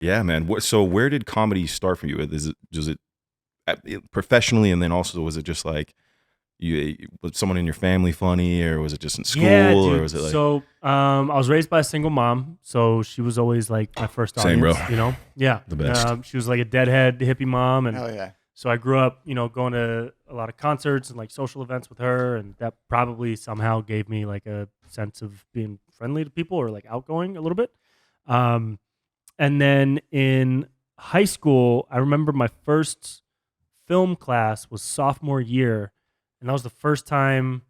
Yeah, man. So where did comedy start for you? Does it professionally, and then also was it just like was someone in your family funny, or was it just in school, Yeah, dude. or was it like So, I was raised by a single mom, so she was always like my first same, bro? audience. You know, yeah. The best. She was like a deadhead hippie mom, and Hell yeah. so I grew up, going to a lot of concerts and like social events with her, and that probably somehow gave me like a sense of being friendly to people or like outgoing a little bit. Um, and then in high school, I remember my first film class was sophomore year, and that was the first time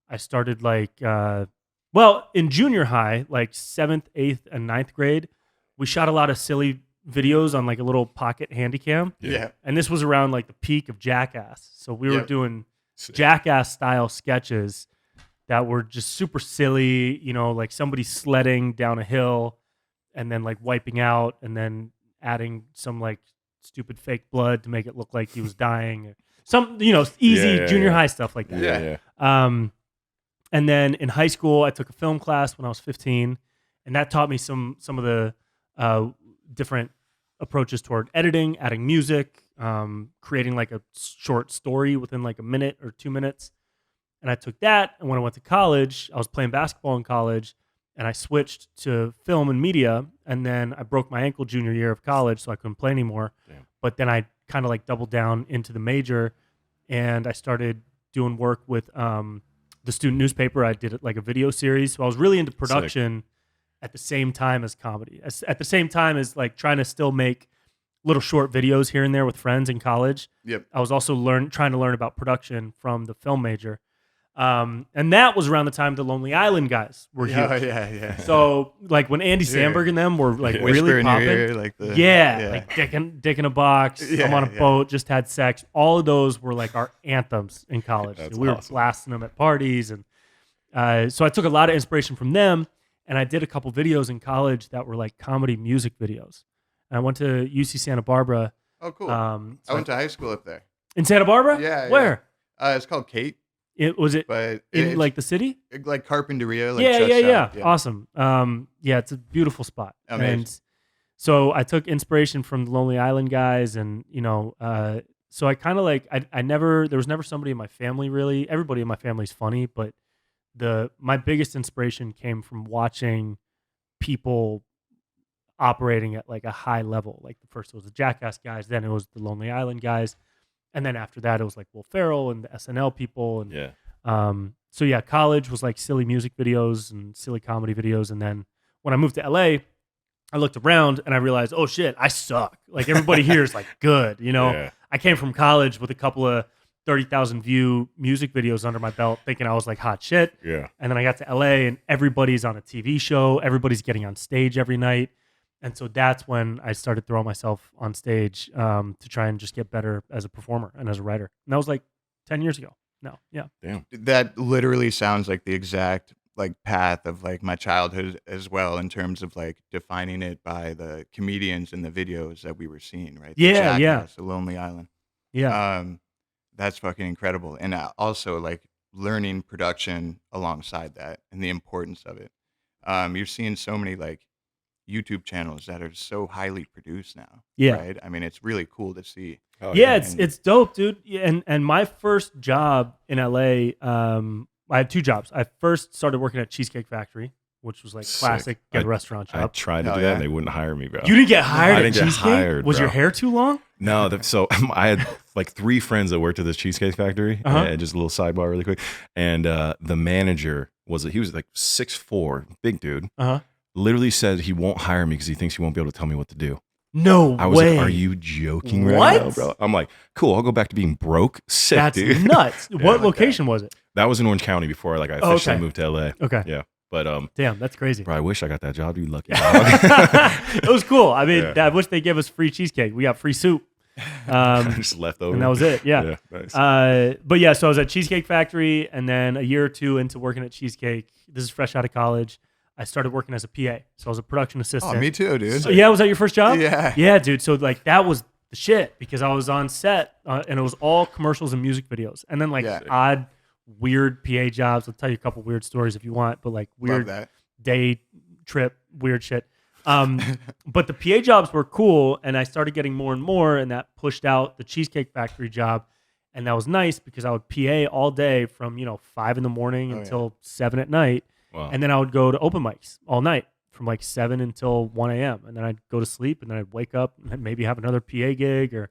I started like in junior high, like 7th, 8th, and ninth grade, we shot a lot of silly videos on like a little pocket handycam. Yeah. And this was around like the peak of Jackass. So we were Yep. doing Sick. Jackass style sketches that were just super silly, like somebody sledding down a hill and then like wiping out and then adding some like stupid fake blood to make it look like he was dying. Some, easy Yeah, junior yeah. high stuff like that. Yeah. And then in high school, I took a film class when I was 15, and that taught me some of the different approaches toward editing, adding music, creating like a short story within like a minute or 2 minutes. And I took that, and when I went to college, I was playing basketball in college, and I switched to film and media, and then I broke my ankle junior year of college, so I couldn't play anymore. Damn. But then I kind of like doubled down into the major, and I started doing work with the student newspaper. I did like a video series, so I was really into production at the same time as comedy, at the same time as like trying to still make little short videos here and there with friends in college. Yep. I was also trying to learn about production from the film major. And that was around the time the Lonely Island guys were huge. Oh, yeah. So like when Andy Samberg and them were like Whisper really in your popping, ear, like the like dick in a box. Yeah, I'm on a yeah. boat, just had sex. All of those were like our anthems in college. That's We were awesome. blasting them at parties, and so I took a lot of inspiration from them. And I did a couple videos in college that were like comedy music videos. And I went to UC Santa Barbara. Oh, cool. So I went to high school up there. in Santa Barbara. Yeah, Where? It's called Kate, Was it but in it's like the city? like Carpinteria. Like Yeah, just yeah. south. Awesome. Yeah, it's a beautiful spot. Amazing. And so I took inspiration from the Lonely Island guys, and so I kind of like there was never somebody in my family really. Everybody in my family's funny, but my biggest inspiration came from watching people operating at like a high level. Like the first it was the Jackass guys, then it was the Lonely Island guys, and then after that it was like Will Ferrell and the SNL people, and Yeah. so yeah, college was like silly music videos and silly comedy videos. And then when I moved to LA, I looked around and I realized, oh shit, I suck. Like everybody here is like good, Yeah. I came from college with a couple of 30,000 view music videos under my belt thinking I was like hot shit. Yeah. And then I got to LA and everybody's on a TV show, everybody's getting on stage every night. And so that's when I started throwing myself on stage to try and just get better as a performer and as a writer. And that was like 10 years ago. No, yeah. Damn. That literally sounds like the exact like path of like my childhood as well, in terms of like defining it by the comedians in the videos that we were seeing, right? The Yeah, yeah. Jackass, the Lonely Island. Yeah. That's fucking incredible. And also like learning production alongside that and the importance of it. You're seeing so many like YouTube channels that are so highly produced now. Yeah. Right. I mean, it's really cool to see. Oh, Yeah, and- it's dope, dude. Yeah, and my first job in LA, I had two jobs. I first started working at Cheesecake Factory, which was like Sick. classic get a restaurant I job. tried to Hell do that, yeah. and they wouldn't hire me, bro. You didn't get hired I at didn't get Cheesecake? hired, Was your bro. hair too long? No, so I had like 3 friends that worked at this Cheesecake Factory. Uh-huh. And just a little sidebar really quick. And the manager he was like 6'4", big dude. Uh-huh. Literally said he won't hire me because he thinks he won't be able to tell me what to do. No I was way. like, are you joking right What? now, bro? I'm like, cool, I'll go back to being broke. Sick, That's dude. nuts. What like location was it? That was in Orange County before like I Oh, officially okay. moved to LA. Okay. Yeah. But Damn, that's crazy. bro, I wish I got that job. You lucky. It was cool. I mean, Yeah. I wish they gave us free cheesecake. We got free soup. Just left over. And that was it. Yeah. Nice. But yeah, so I was at Cheesecake Factory, and then a year or two into working at Cheesecake, this is fresh out of college, I started working as a PA. So I was a production assistant. Oh, me too, dude. So, yeah, was that your first job? Yeah. Yeah, dude. So like that was the shit because I was on set and it was all commercials and music videos, and then like Yeah. odd, weird PA jobs. I'll tell you a couple weird stories if you want, but like Love weird that. day trip, weird shit. But the PA jobs were cool, and I started getting more and more, and that pushed out the Cheesecake Factory job. And that was nice because I would PA all day from 5 in the morning until 7 at night. Wow. And then I would go to open mics all night from like 7 until 1 a.m. And then I'd go to sleep, and then I'd wake up and maybe have another PA gig, or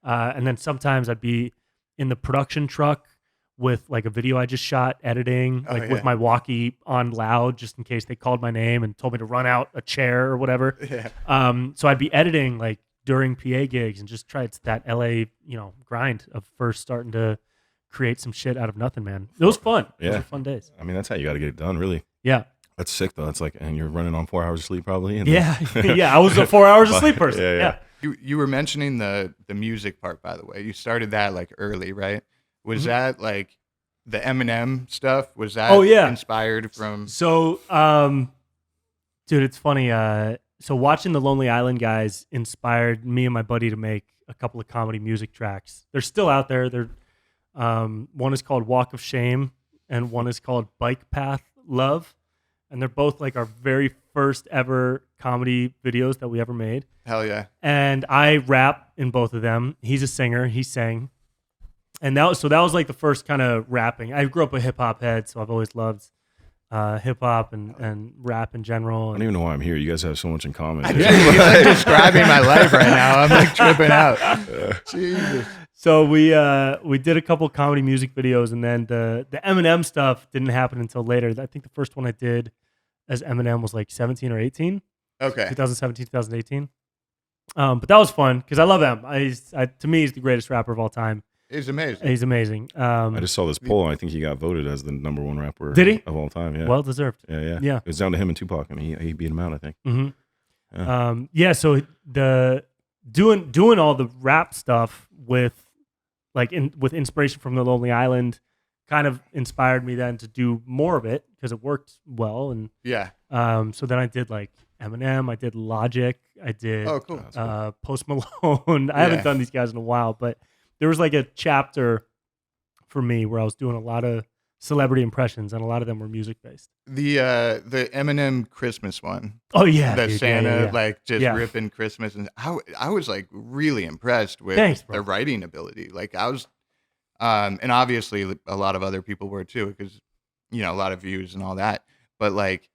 and then sometimes I'd be in the production truck with like a video I just shot editing, with my walkie on loud just in case they called my name and told me to run out a chair or whatever. Yeah. So I'd be editing like during PA gigs and just try that LA, grind of first starting to create some shit out of nothing, man. It was fun. Yeah. Those were fun days. I mean, that's how you got to get it done, really. Yeah. That's sick, though. That's like, and you're running on 4 hours of sleep, probably. And Yeah. Yeah. I was a 4 hours of sleep person. Yeah. You were mentioning the music part, by the way. You started that like early, right? Was that like the Eminem stuff? Was that inspired from? So, dude, it's funny. So watching the Lonely Island guys inspired me and my buddy to make a couple of comedy music tracks. They're still out there. They're one is called Walk of Shame and one is called Bike Path Love. And they're both like our very first ever comedy videos that we ever made. Hell yeah. And I rap in both of them. He's a singer. He sang. And that was like the first kind of rapping. I grew up a hip hop head, so I've always loved hip hop and rap in general. I don't even know why I'm here. You guys have so much in common. You're like describing my life right now. I'm like tripping out. Jesus. So we did a couple comedy music videos, and then the Eminem stuff didn't happen until later. I think the first one I did as Eminem was like 17 or 18. Okay. 2017, 2018. But that was fun because I love him. To me, he's the greatest rapper of all time. He's amazing. He's amazing. I just saw this poll, and I think he got voted as the number one rapper Did he? of all time. Yeah. Well deserved. Yeah. Yeah. It was down to him and Tupac. I mean, he beat him out, I think. Mm-hmm. So the doing all the rap stuff with inspiration from the Lonely Island kind of inspired me then to do more of it because it worked well. And so then I did like Eminem, I did Logic, I did Post Malone. I haven't done these guys in a while, but there was like a chapter for me where I was doing a lot of celebrity impressions, and a lot of them were music based. The Eminem Christmas one. Oh yeah, the dude, Santa like just ripping Christmas, and I was like really impressed with the writing ability. Like I was, and obviously a lot of other people were too, because a lot of views and all that. But like,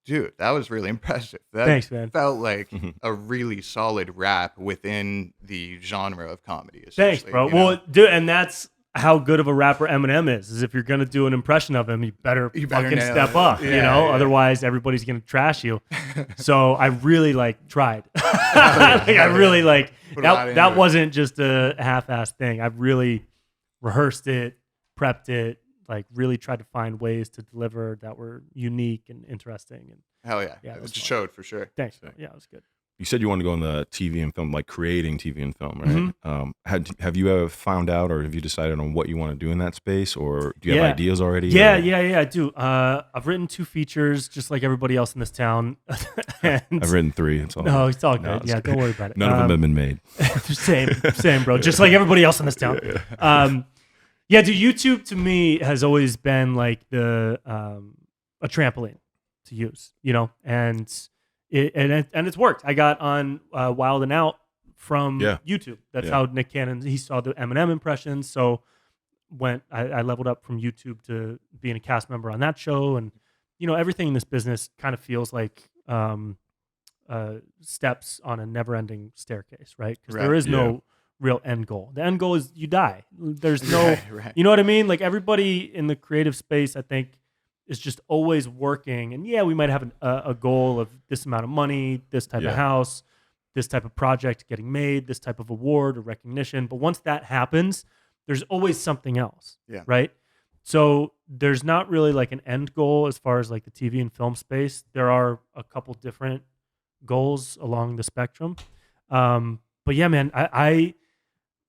dude, that was really impressive. That Thanks, man. Felt like a really solid rap within the genre of comedy. Thanks, bro. Well, dude, and that's how good of a rapper Eminem is if you're going to do an impression of him, you better fucking step up, otherwise everybody's going to trash you. So I really tried. I really that wasn't just a half-assed thing. I really rehearsed it, prepped it, really tried to find ways to deliver that were unique and interesting. And hell yeah. It showed for sure. Thanks. Yeah, it was good. You said you wanted to go in the TV and film, like creating TV and film, right? Have you ever found out, or have you decided on what you want to do in that space, or do you have ideas already? Yeah, I do. I've written 2 features, just like everybody else in this town. I've written 3. It's all no, it's all good. Yeah, don't worry about it. None of them have been made. Same, bro. Just like everybody else in this town. Yeah, dude. YouTube to me has always been like a trampoline to use, and. And it's worked. I got on Wild and Out from YouTube. That's how Nick Cannon, he saw the Eminem impressions. So I leveled up from YouTube to being a cast member on that show. And, everything in this business kind of feels like steps on a never-ending staircase, right? Because there is no real end goal. The end goal is you die. There's no, you know what I mean? Like everybody in the creative space, I think, is just always working. And we might have a goal of this amount of money, this type of house, this type of project getting made, this type of award or recognition. But once that happens, there's always something else, right? So there's not really like an end goal as far as like the TV and film space. There are a couple different goals along the spectrum. But yeah, man, I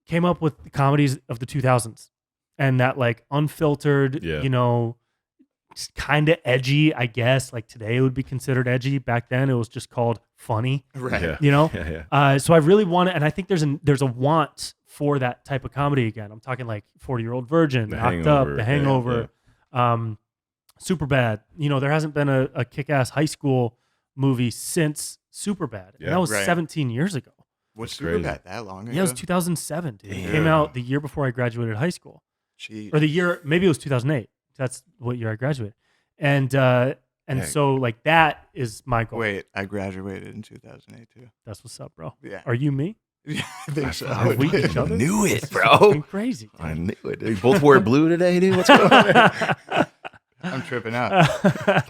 came up with the comedies of the 2000s and that like unfiltered, kind of edgy, I guess. Like today it would be considered edgy. Back then it was just called funny, right? So I really want to, and I think there's a want for that type of comedy again. I'm talking like 40-Year-Old Virgin, Knocked Up, The Hangover, Superbad. There hasn't been a kick-ass high school movie since super bad. Yeah. And that was Right. 17 years ago. Was That's crazy. Superbad that long ago? Yeah, it was 2007, dude. It Damn. came out the year before I graduated high school. Jeez. Or the year, maybe it was 2008. That's what year I graduated. And Heck. so like that is my goal. Wait, I graduated in 2008 too. That's what's up, bro. Yeah. Are you me? Yeah, I think so. Are we each other? Knew it, This is bro. fucking crazy. I knew it. They both wear blue today, dude. What's going on? I'm tripping out.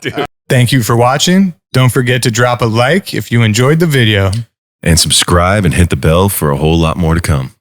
Dude. Thank you for watching. Don't forget to drop a like if you enjoyed the video. And subscribe and hit the bell for a whole lot more to come.